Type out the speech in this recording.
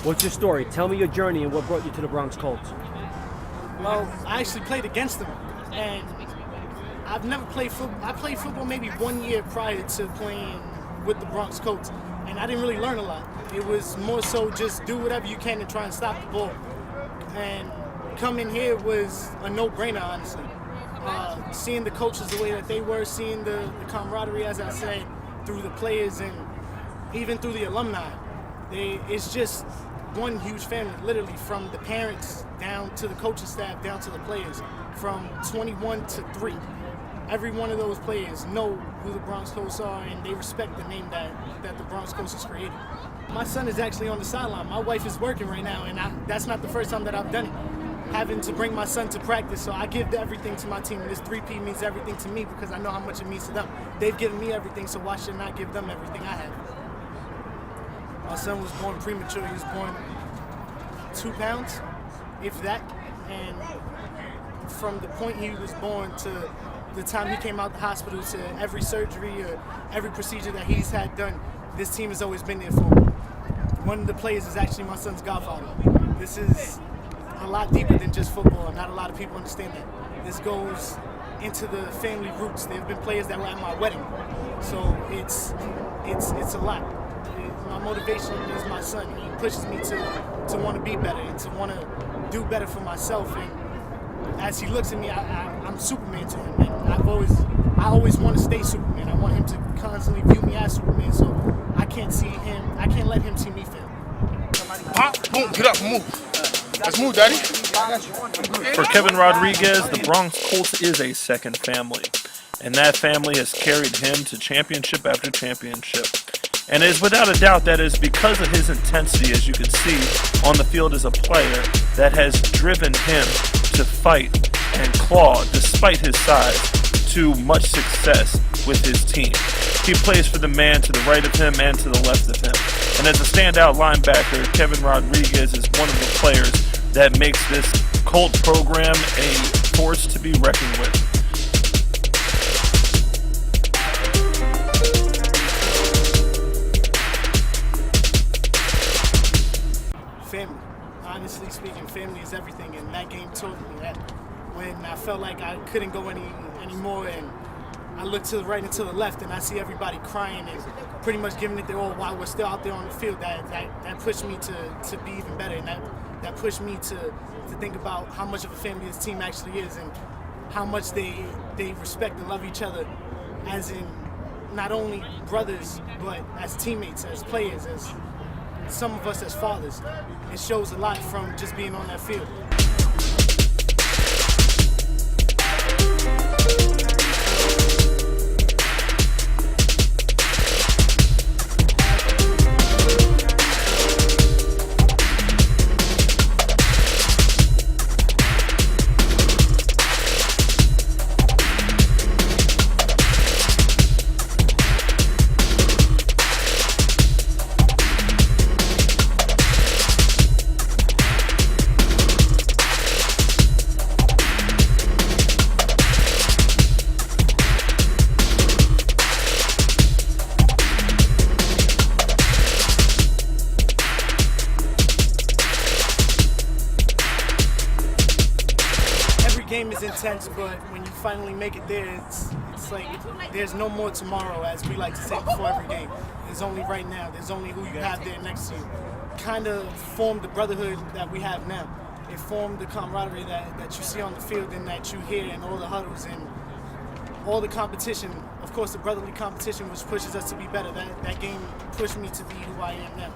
What's your story? Tell me your journey and what brought you to the Bronx Colts. Well, I actually played against them, and I've never played football. I played football maybe 1 year prior to playing with the Bronx Colts, and I didn't really learn a lot. It was more so just do whatever you can to try and stop the ball. And coming here was a no-brainer, honestly. Seeing the coaches the way that they were, seeing the camaraderie, as I said, through the players and even through the alumni. It's just one huge family, literally, from the parents down to the coaching staff, down to the players, from 21 to 3. Every one of those players know who the Bronx Colts are, and they respect the name that the Bronx Colts has created. My son is actually on the sideline. My wife is working right now, and that's not the first time that I've done it. Having to bring my son to practice, so I give everything to my team, and this 3P means everything to me because I know how much it means to them. They've given me everything, so why should I not give them everything I have? My son was born premature. He was born 2 pounds, if that, and from the point he was born to the time he came out the hospital to every surgery or every procedure that he's had done, this team has always been there for him. One of the players is actually my son's godfather. This is a lot deeper than just football. Not a lot of people understand that. This goes into the family roots. There have been players that were at my wedding, so it's a lot. My motivation is my son. He pushes me to want to be better and to want to do better for myself. And as he looks at me, I'm Superman to him. And I always want to stay Superman. I want him to constantly view me as Superman. So I can't let him see me fail. Boom, get up, move. Let's move, Daddy. For Kevin Rodriguez, the Bronx Colts is a second family, and that family has carried him to championship after championship. And it is without a doubt that it is because of his intensity, as you can see on the field as a player, that has driven him to fight and claw, despite his size, to much success with his team. He plays for the man to the right of him and to the left of him. And as a standout linebacker, Kevin Rodriguez is one of the players that makes this Colt program a force to be reckoned with. Family. Honestly speaking, family is everything, and that game taught me that. When I felt like I couldn't go anymore, and I look to the right and to the left, and I see everybody crying and pretty much giving it their all while we're still out there on the field. That pushed me to be even better, and that pushed me to think about how much of a family this team actually is, and how much they respect and love each other, as in not only brothers, but as teammates, as players, as some of us as fathers. It shows a lot from just being on that field. Game is intense, but when you finally make it there, it's like there's no more tomorrow, as we like to say before every game. There's only right now. There's only who you have there next to you. Kind of formed the brotherhood that we have now. It formed the camaraderie that you see on the field and that you hear in all the huddles and all the competition. Of course, the brotherly competition, which pushes us to be better. That game pushed me to be who I am now.